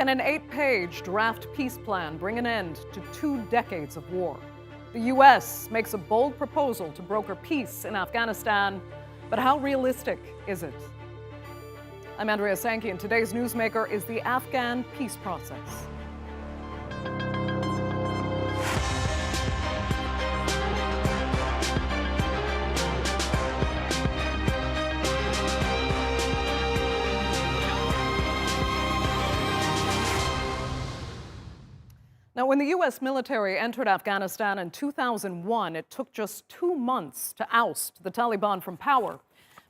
Can an 8-page draft peace plan bring an end to 2 decades of war? The U.S. makes a bold proposal to broker peace in Afghanistan, but how realistic is it? I'm Andrea Sankey, and today's newsmaker is the Afghan peace process. Now, when the U.S. military entered Afghanistan in 2001, it took just 2 months to oust the Taliban from power.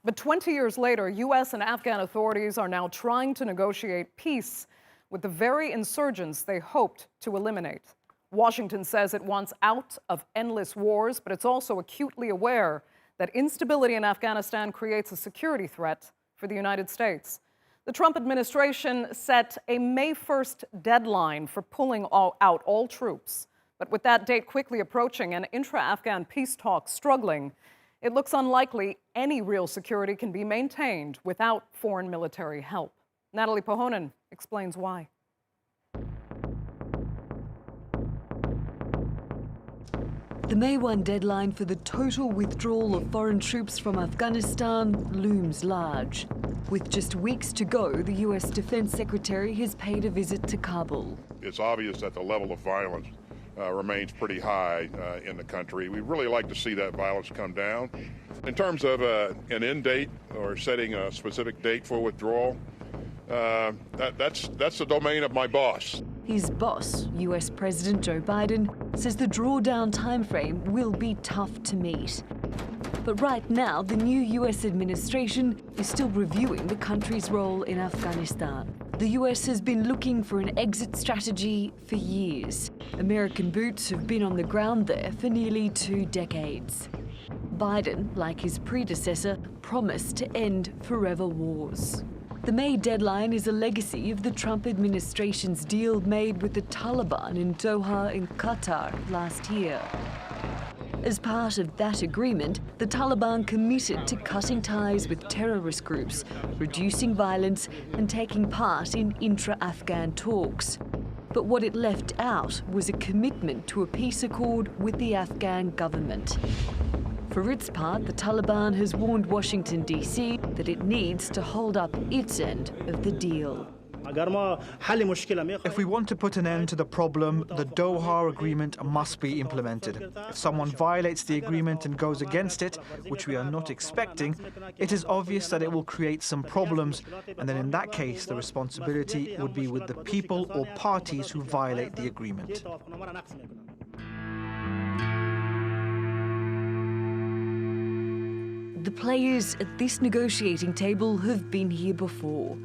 But 20 years later, U.S. and Afghan authorities are now trying to negotiate peace with the very insurgents they hoped to eliminate. Washington says it wants out of endless wars, but it's also acutely aware that instability in Afghanistan creates a security threat for the United States. The Trump administration set a May 1st deadline for pulling out all troops. But with that date quickly approaching and intra-Afghan peace talks struggling, it looks unlikely any real security can be maintained without foreign military help. Natalie Pohonen explains why. The May 1 deadline for the total withdrawal of foreign troops from Afghanistan looms large. With just weeks to go, the U.S. Defense Secretary has paid a visit to Kabul. It's obvious that the level of violence remains pretty high in the country. We'd really like to see that violence come down. In terms of an end date or setting a specific date for withdrawal, that's the domain of my boss. His boss, U.S. President Joe Biden, says the drawdown timeframe will be tough to meet. But right now, the new U.S. administration is still reviewing the country's role in Afghanistan. The U.S. has been looking for an exit strategy for years. American boots have been on the ground there for nearly 2 decades. Biden, like his predecessor, promised to end forever wars. The May deadline is a legacy of the Trump administration's deal made with the Taliban in Doha in Qatar last year. As part of that agreement, the Taliban committed to cutting ties with terrorist groups, reducing violence and taking part in intra-Afghan talks. But what it left out was a commitment to a peace accord with the Afghan government. For its part, the Taliban has warned Washington, D.C. that it needs to hold up its end of the deal. If we want to put an end to the problem, the Doha agreement must be implemented. If someone violates the agreement and goes against it, which we are not expecting, it is obvious that it will create some problems, and then in that case, the responsibility would be with the people or parties who violate the agreement. The players at this negotiating table have been here before.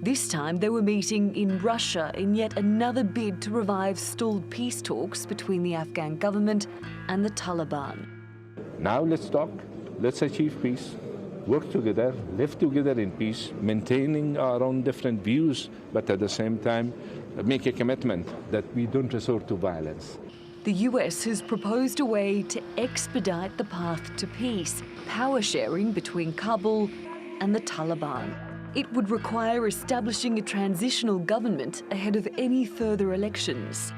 This time they were meeting in Russia in yet another bid to revive stalled peace talks between the Afghan government and the Taliban. Now let's talk, let's achieve peace, work together, live together in peace, maintaining our own different views, but at the same time make a commitment that we don't resort to violence. The US has proposed a way to expedite the path to peace, power sharing between Kabul and the Taliban. It would require establishing a transitional government ahead of any further elections.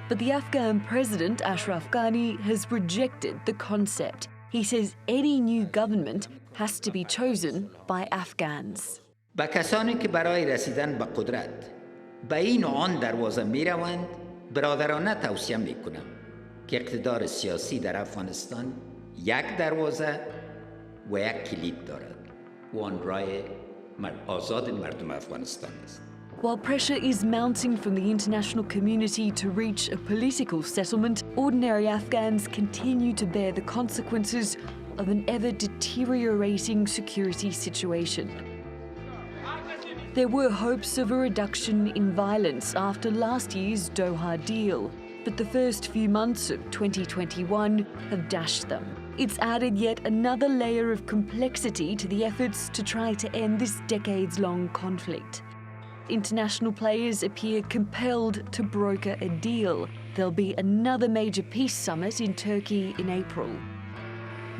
But the Afghan president, Ashraf Ghani, has rejected the concept. He says any new government has to be chosen by Afghans. با کسانی که برای رسیدن به قدرت به این و آن دروازه میروند برادرانه توصیه میکنم که اقتدار سیاسی در افغانستان یک دروازه و یک کلید دارد و آن رای آزاد مردم افغانستان است. While pressure is mounting from the international community to reach a political settlement, ordinary Afghans continue to bear the consequences of an ever-deteriorating security situation. There were hopes of a reduction in violence after last year's Doha deal, but the first few months of 2021 have dashed them. It's added yet another layer of complexity to the efforts to try to end this decades-long conflict. International players appear compelled to broker a deal. There'll be another major peace summit in Turkey in April.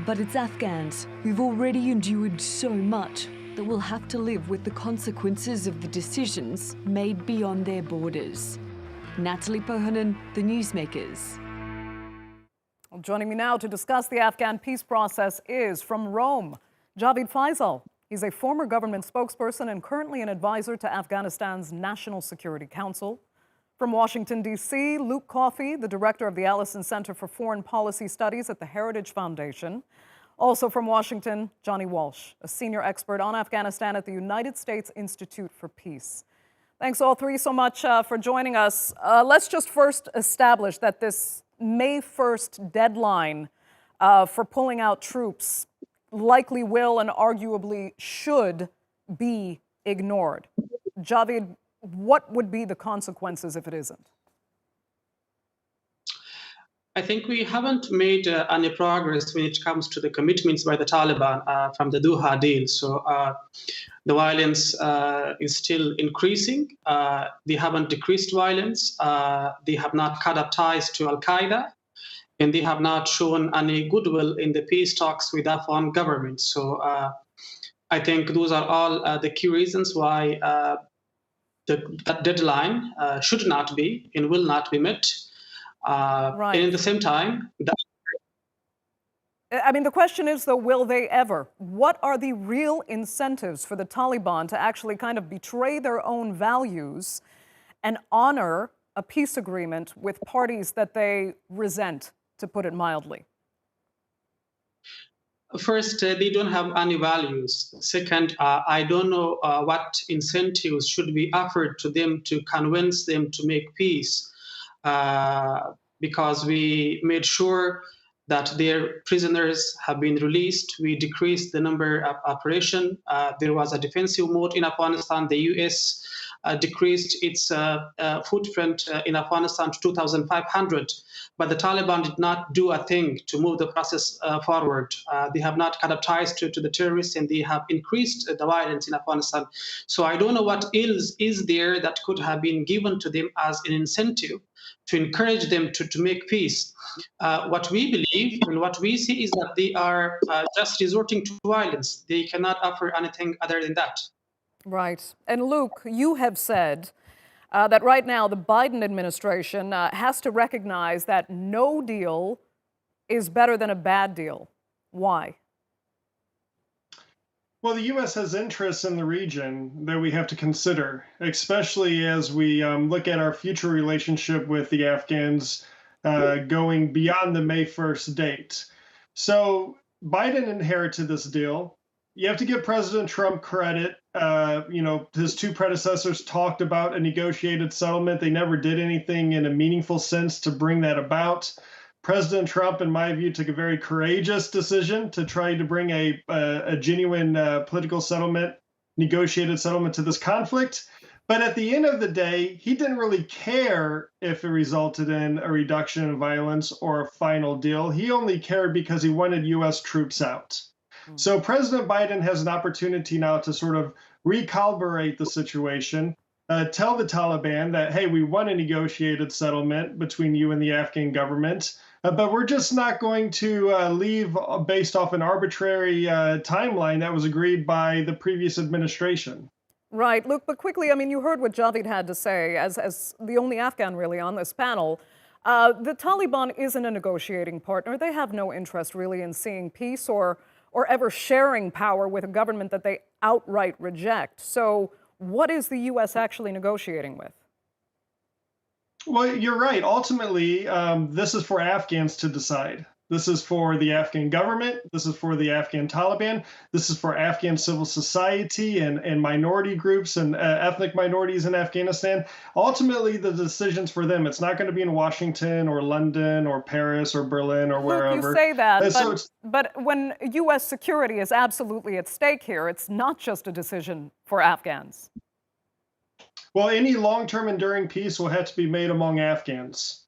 But it's Afghans who've already endured so much that will have to live with the consequences of the decisions made beyond their borders. Natalie Pohonen, The Newsmakers. Well, joining me now to discuss the Afghan peace process is, from Rome, Javid Faisal. He's a former government spokesperson and currently an advisor to Afghanistan's National Security Council. From Washington, D.C., Luke Coffey, the director of the Allison Center for Foreign Policy Studies at the Heritage Foundation. Also from Washington, Johnny Walsh, a senior expert on Afghanistan at the United States Institute for Peace. Thanks all three so much for joining us. Let's just first establish that this May 1st deadline for pulling out troops likely will and arguably should be ignored. Javid, what would be the consequences if it isn't? I think we haven't made any progress when it comes to the commitments by the Taliban from the Doha deal. So the violence is still increasing. They haven't decreased violence. They have not cut up ties to Al-Qaeda. And they have not shown any goodwill in the peace talks with the Afghan government. So I think those are all the key reasons why that deadline should not be and will not be met. Right. And at the same time, I mean, the question is, though, will they ever? What are the real incentives for the Taliban to actually kind of betray their own values and honor a peace agreement with parties that they resent, to put it mildly? First, they don't have any values. Second, I don't know what incentives should be offered to them to convince them to make peace. Because we made sure that their prisoners have been released. We decreased the number of operations. There was a defensive mode in Afghanistan. The U.S. Decreased its footprint in Afghanistan to 2,500. But the Taliban did not do a thing to move the process forward. They have not cut up ties to the terrorists, and they have increased the violence in Afghanistan. So I don't know what else is there that could have been given to them as an incentive to encourage them to make peace. What we believe and what we see is that they are just resorting to violence. They cannot offer anything other than that. Right. And Luke, you have said that right now the Biden administration has to recognize that no deal is better than a bad deal. Why? Well, the U.S. has interests in the region that we have to consider, especially as we look at our future relationship with the Afghans going beyond the May 1st date. So Biden inherited this deal. You have to give President Trump credit. His two predecessors talked about a negotiated settlement. They never did anything in a meaningful sense to bring that about. President Trump, in my view, took a very courageous decision to try to bring a genuine political settlement, negotiated settlement to this conflict. But at the end of the day, he didn't really care if it resulted in a reduction in violence or a final deal. He only cared because he wanted U.S. troops out. So President Biden has an opportunity now to sort of recalibrate the situation, tell the Taliban that, hey, we want a negotiated settlement between you and the Afghan government, but we're just not going to leave based off an arbitrary timeline that was agreed by the previous administration. Right. Luke, but quickly, I mean, you heard what Javid had to say as the only Afghan really on this panel. The Taliban isn't a negotiating partner. They have no interest really in seeing peace or ever sharing power with a government that they outright reject. So what is the U.S. actually negotiating with? Well, you're right. Ultimately, this is for Afghans to decide. This is for the Afghan government. This is for the Afghan Taliban. This is for Afghan civil society and minority groups and ethnic minorities in Afghanistan. Ultimately, the decision's for them. It's not going to be in Washington or London or Paris or Berlin or wherever. Look, you say that, but when U.S. security is absolutely at stake here, it's not just a decision for Afghans. Well, any long-term enduring peace will have to be made among Afghans.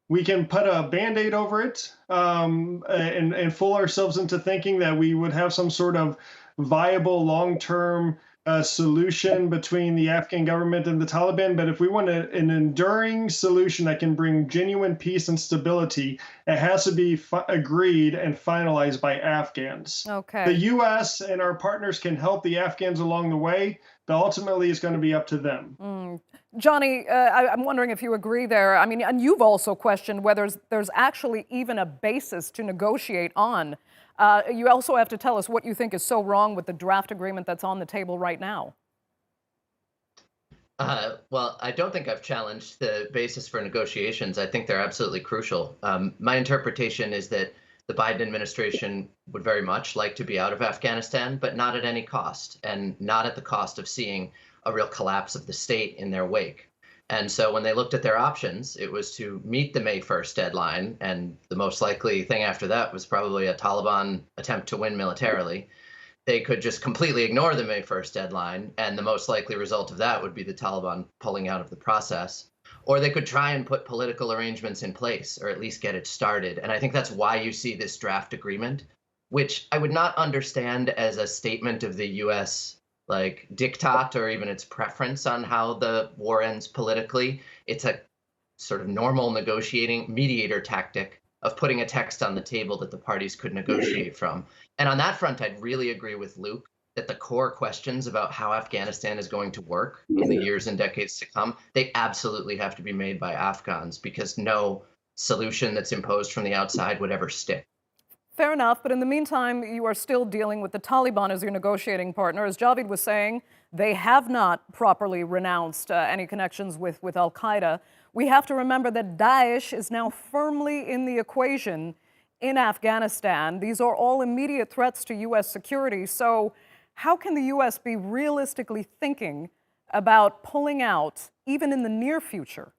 We can put a Band-Aid over it and fool ourselves into thinking that we would have some sort of viable long-term solution between the Afghan government and the Taliban, but if we want an enduring solution that can bring genuine peace and stability, it has to be agreed and finalized by Afghans. Okay. The U.S. and our partners can help the Afghans along the way, but ultimately it's going to be up to them. Johnny, I'm wondering if you agree there. I mean, and you've also questioned whether there's actually even a basis to negotiate on. You also have to tell us what you think is so wrong with the draft agreement that's on the table right now. Well, I don't think I've challenged the basis for negotiations. I think they're absolutely crucial. My interpretation is that the Biden administration would very much like to be out of Afghanistan, but not at any cost, and not at the cost of seeing a real collapse of the state in their wake. And so when they looked at their options, it was to meet the May 1st deadline, and the most likely thing after that was probably a Taliban attempt to win militarily. They could just completely ignore the May 1st deadline, and the most likely result of that would be the Taliban pulling out of the process. Or they could try and put political arrangements in place, or at least get it started. And I think that's why you see this draft agreement, which I would not understand as a statement of the U.S. like diktat or even its preference on how the war ends politically. It's a sort of normal negotiating mediator tactic of putting a text on the table that the parties could negotiate from. And on that front, I'd really agree with Luke that the core questions about how Afghanistan is going to work in the years and decades to come, they absolutely have to be made by Afghans, because no solution that's imposed from the outside would ever stick. Fair enough, but in the meantime, you are still dealing with the Taliban as your negotiating partner. As Javid was saying, they have not properly renounced any connections with al-Qaeda. We have to remember that Daesh is now firmly in the equation in Afghanistan. These are all immediate threats to U.S. security. So how can the U.S. be realistically thinking about pulling out, even in the near future?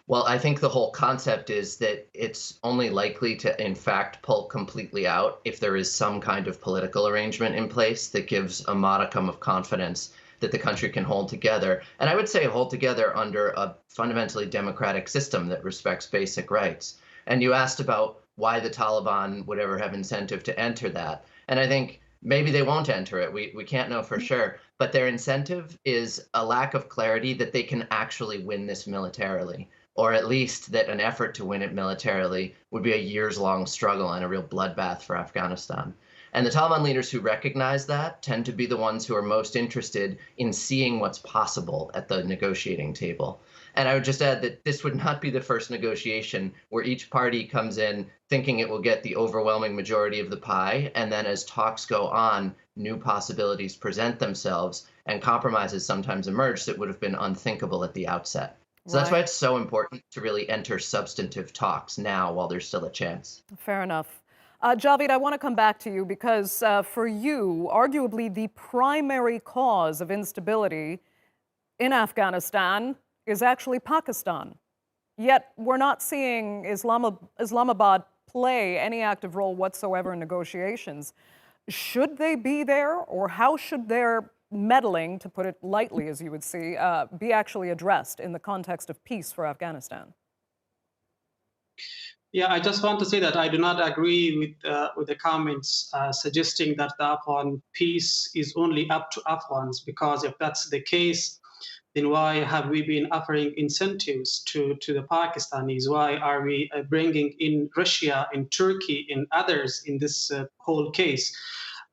Well, I think the whole concept is that it's only likely to, in fact, pull completely out if there is some kind of political arrangement in place that gives a modicum of confidence that the country can hold together. And I would say hold together under a fundamentally democratic system that respects basic rights. And you asked about why the Taliban would ever have incentive to enter that. And I think maybe they won't enter it. We can't know for sure. But their incentive is a lack of clarity that they can actually win this militarily, or at least that an effort to win it militarily would be a years-long struggle and a real bloodbath for Afghanistan. And the Taliban leaders who recognize that tend to be the ones who are most interested in seeing what's possible at the negotiating table. And I would just add that this would not be the first negotiation where each party comes in thinking it will get the overwhelming majority of the pie, and then as talks go on, new possibilities present themselves and compromises sometimes emerge that would have been unthinkable at the outset. So that's why it's so important to really enter substantive talks now while there's still a chance. Fair enough. Javid, I want to come back to you because for you, arguably the primary cause of instability in Afghanistan is actually Pakistan. Yet we're not seeing Islamabad play any active role whatsoever in negotiations. Should they be there, or how should their meddling, to put it lightly, as you would see, be actually addressed in the context of peace for Afghanistan? Yeah, I just want to say that I do not agree with the comments suggesting that the Afghan peace is only up to Afghans, because if that's the case, then why have we been offering incentives to the Pakistanis? Why are we bringing in Russia and Turkey and others in this whole case?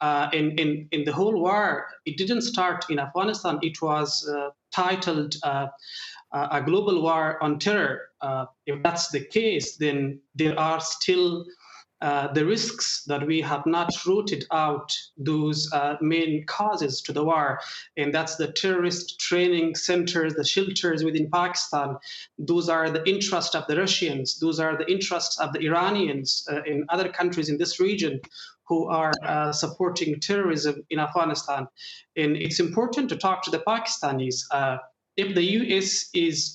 In the whole war, it didn't start in Afghanistan. It was titled a global war on terror. If that's the case, then there are still the risks that we have not rooted out those main causes to the war. And that's the terrorist training centers, the shelters within Pakistan. Those are the interests of the Russians. Those are the interests of the Iranians in other countries in this region who are supporting terrorism in Afghanistan. And it's important to talk to the Pakistanis. If the US is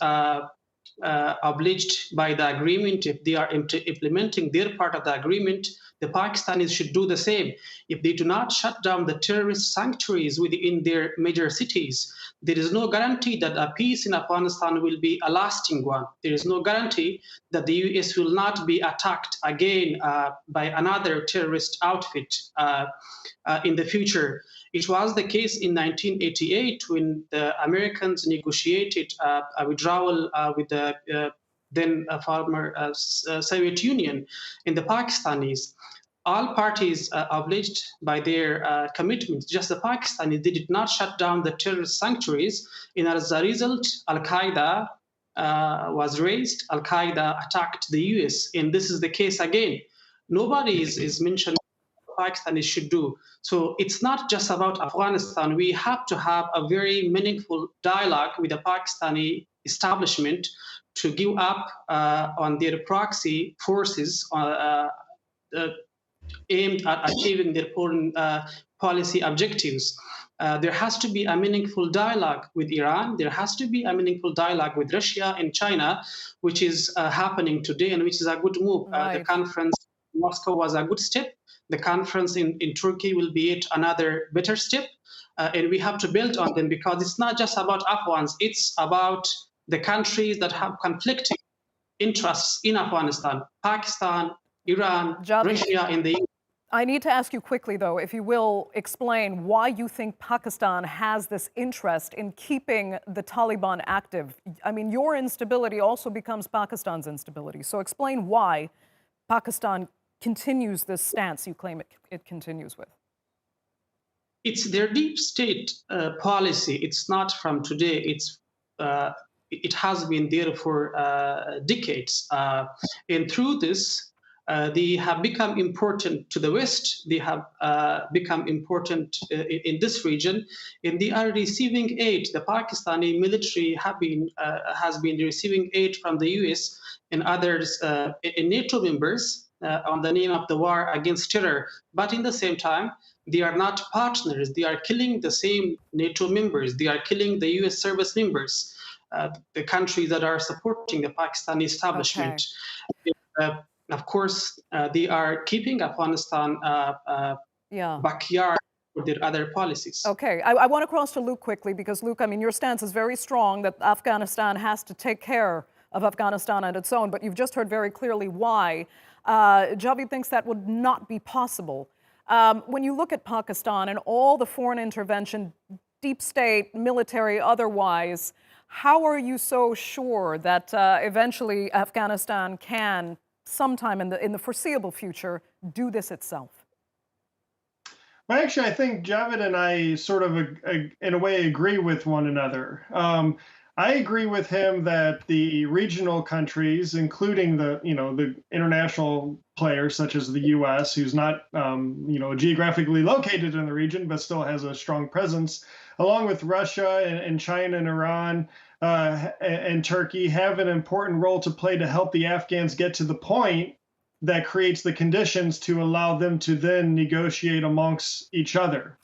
obliged by the agreement, if they are implementing their part of the agreement, The Pakistanis should do the same. If they do not shut down the terrorist sanctuaries within their major cities, there is no guarantee that a peace in Afghanistan will be a lasting one. There is no guarantee that the US will not be attacked again by another terrorist outfit in the future. It was the case in 1988 when the Americans negotiated a withdrawal with the then former Soviet Union and the Pakistanis. All parties obliged by their commitments. Just the Pakistanis, they did not shut down the terrorist sanctuaries. And as a result, Al-Qaeda was raised. Al-Qaeda attacked the US. And this is the case again. Nobody is mentioning what Pakistanis should do. So it's not just about Afghanistan. We have to have a very meaningful dialogue with the Pakistani establishment to give up on their proxy forces aimed at achieving their foreign policy objectives. There has to be a meaningful dialogue with Iran. There has to be a meaningful dialogue with Russia and China, which is happening today and which is a good move. Right. The conference in Moscow was a good step. The conference in Turkey will be yet another better step. And we have to build on them because it's not just about Afghans. It's about the countries that have conflicting interests in Afghanistan, Pakistan, Iran, Javid, Russia, and the EU. I need to ask you quickly, though, if you will explain why you think Pakistan has this interest in keeping the Taliban active. I mean, your instability also becomes Pakistan's instability. So explain why Pakistan continues this stance you claim it continues with. It's their deep state policy. It's not from today. It has been there for decades. And through this, they have become important to the West. They have become important in this region, and they are receiving aid. The Pakistani military has been receiving aid from the US and others in NATO members on the name of the war against terror. But in the same time, they are not partners. They are killing the same NATO members. They are killing the US service members, the countries that are supporting the Pakistani establishment. Okay. Of course, they are keeping Afghanistan backyard for their other policies. Okay, I want to cross to Luke quickly because, Luke, I mean, your stance is very strong that Afghanistan has to take care of Afghanistan on its own, but you've just heard very clearly why. Javid thinks that would not be possible. When you look at Pakistan and all the foreign intervention, deep state, military, otherwise, how are you so sure that eventually Afghanistan can, sometime in the foreseeable future, do this itself? Well, actually, I think Javid and I sort of, in a way, agree with one another. I agree with him that the regional countries, including the international players such as the U.S., who's not geographically located in the region but still has a strong presence, along with Russia and China and Iran and Turkey, have an important role to play to help the Afghans get to the point that creates the conditions to allow them to then negotiate amongst each other.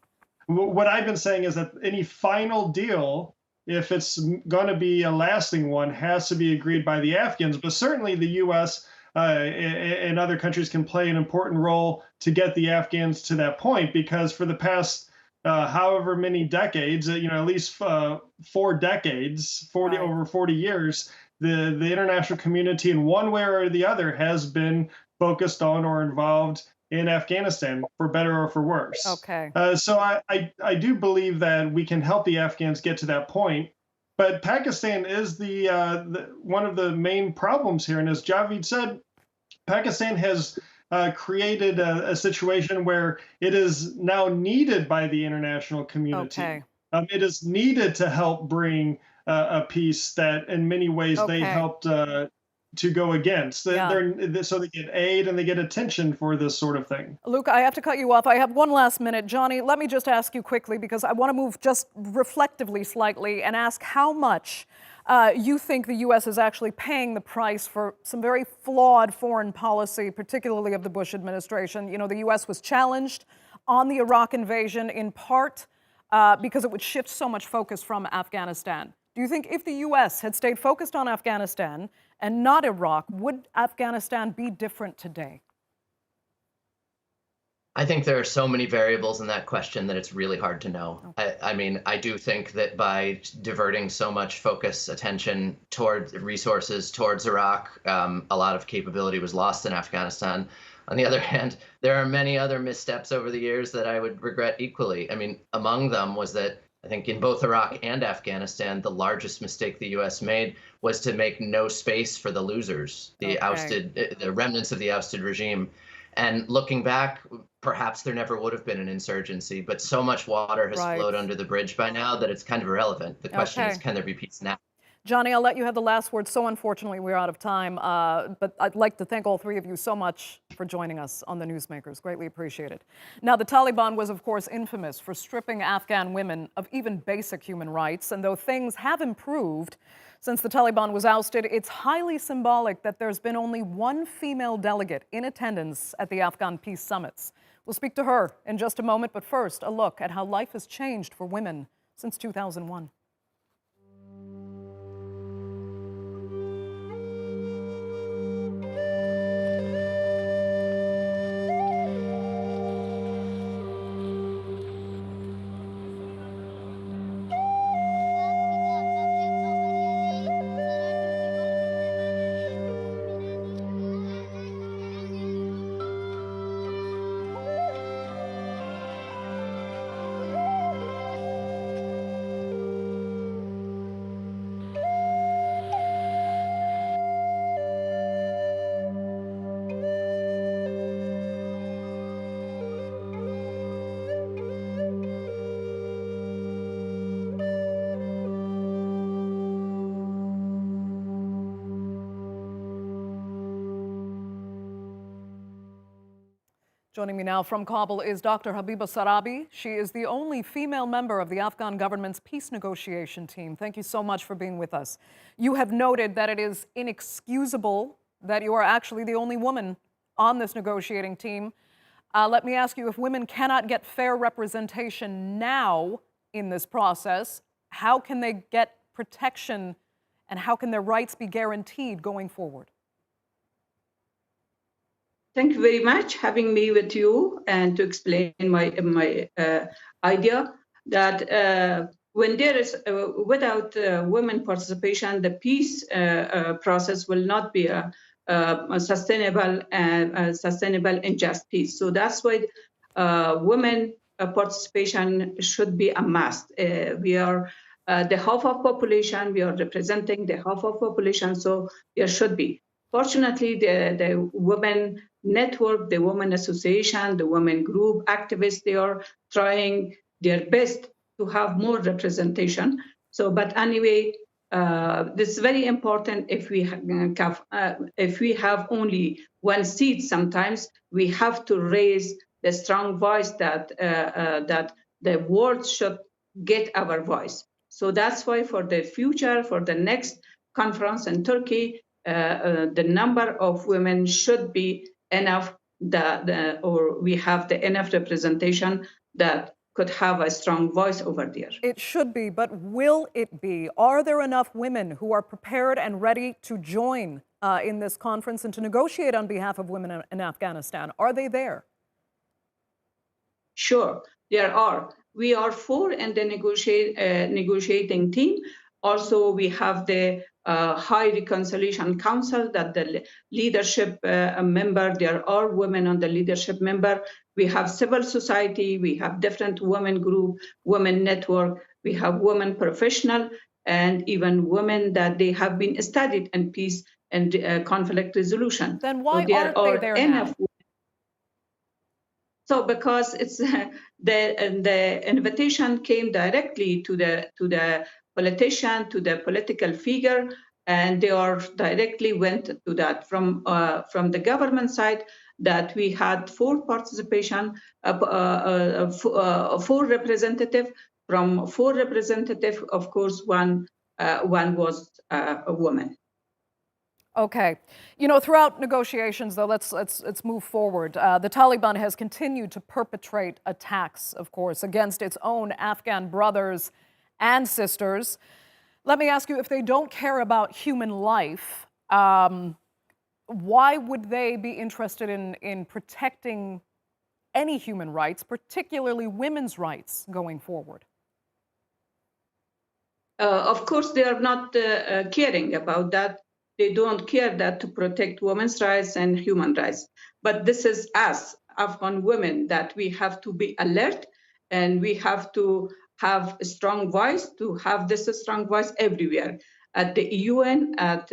What I've been saying is that any final deal, if it's going to be a lasting one, has to be agreed by the Afghans. But certainly the U.S. And other countries can play an important role to get the Afghans to that point, because for the past however many decades, at least 4 decades, over 40 years, the international community in one way or the other has been focused on or involved in Afghanistan, for better or for worse. Okay. So I do believe that we can help the Afghans get to that point. But Pakistan is the one of the main problems here. And as Javid said, Pakistan has created a situation where it is now needed by the international community. Okay. It is needed to help bring a peace that in many ways they helped to go against. So they get aid and they get attention for this sort of thing. Luke, I have to cut you off. I have one last minute. Johnny, let me just ask you quickly, because I want to move just reflectively slightly and ask how much you think the U.S. is actually paying the price for some very flawed foreign policy, particularly of the Bush administration. You know, the U.S. was challenged on the Iraq invasion in part because it would shift so much focus from Afghanistan. Do you think if the U.S. had stayed focused on Afghanistan and not Iraq, would Afghanistan be different today? I think there are so many variables in that question that it's really hard to know. I mean, I do think that by diverting so much focus, attention towards resources towards Iraq, a lot of capability was lost in Afghanistan. On the other hand, there are many other missteps over the years that I would regret equally. I mean, among them was that I think in both Iraq and Afghanistan, the largest mistake the U.S. made was to make no space for the losers, the ousted, the remnants of the ousted regime. And looking back, perhaps there never would have been an insurgency, but so much water has flowed under the bridge by now that it's kind of irrelevant. The question is, can there be peace now? Johnny, I'll let you have the last word. So unfortunately, we're out of time. But I'd like to thank all three of you so much for joining us on The Newsmakers. Greatly appreciated. Now, the Taliban was, of course, infamous for stripping Afghan women of even basic human rights. And though things have improved since the Taliban was ousted, it's highly symbolic that there's been only one female delegate in attendance at the Afghan peace summits. We'll speak to her in just a moment. But first, a look at how life has changed for women since 2001. Joining me now from Kabul is Dr. Habiba Sarabi. She is the only female member of the Afghan government's peace negotiation team. Thank you so much for being with us. You have noted that it is inexcusable that you are actually the only woman on this negotiating team. Let me ask you, if women cannot get fair representation now in this process, how can they get protection and how can their rights be guaranteed going forward? Thank you very much having me with you and to explain my idea that when there is without women participation, the peace process will not be a sustainable and just peace. So that's why women participation should be a must. We are the half of population. We are representing the half of population, so there should be. Fortunately, the women network, the women association, the women group activists, they are trying their best to have more representation. So, but anyway, this is very important. If we have only one seat, sometimes we have to raise the strong voice that that the world should get our voice. So that's why for the future, for the next conference in Turkey, the number of women should be enough or we have the enough representation that could have a strong voice over there. It should be, but will it be? Are there enough women who are prepared and ready to join in this conference and to negotiate on behalf of women in Afghanistan? Are they there? Sure, there are. We are 4 in the negotiating team. Also, we have the High Reconciliation Council that the leadership member, there are women on the leadership member. We have civil society, we have different women group, women network, we have women professional, and even women that they have been studied in peace and conflict resolution. Then why so aren't they there now? So because it's the invitation came directly to the politician, to the political figure, and they are directly went to that from the government side. That we had 4 participation, 4 representative. From 4 representative, of course, one was a woman. Okay. You know, throughout negotiations, though, let's move forward. The Taliban has continued to perpetrate attacks, of course, against its own Afghan brothers and sisters. Let me ask you, if they don't care about human life, why would they be interested in protecting any human rights, particularly women's rights, going forward? Of course, they are not caring about that. They don't care that to protect women's rights and human rights. But this is us, Afghan women, that we have to be alert, and we have to have a strong voice, to have this strong voice everywhere, at the UN, at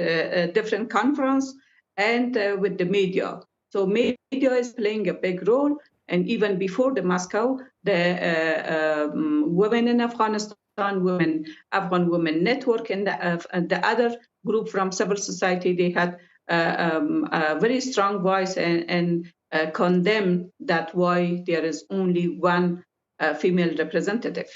different conference, and with the media. So media is playing a big role. And even before the Moscow, the women in Afghanistan, Afghan Women Network, and the other group from civil society, they had a very strong voice and condemn that why there is only one female representative.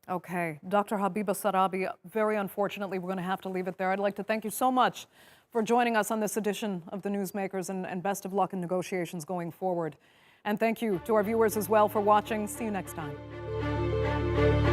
Okay, Dr. Habiba Sarabi, very unfortunately, we're going to have to leave it there. I'd like to thank you so much for joining us on this edition of The Newsmakers, and best of luck in negotiations going forward. And thank you to our viewers as well for watching. See you next time.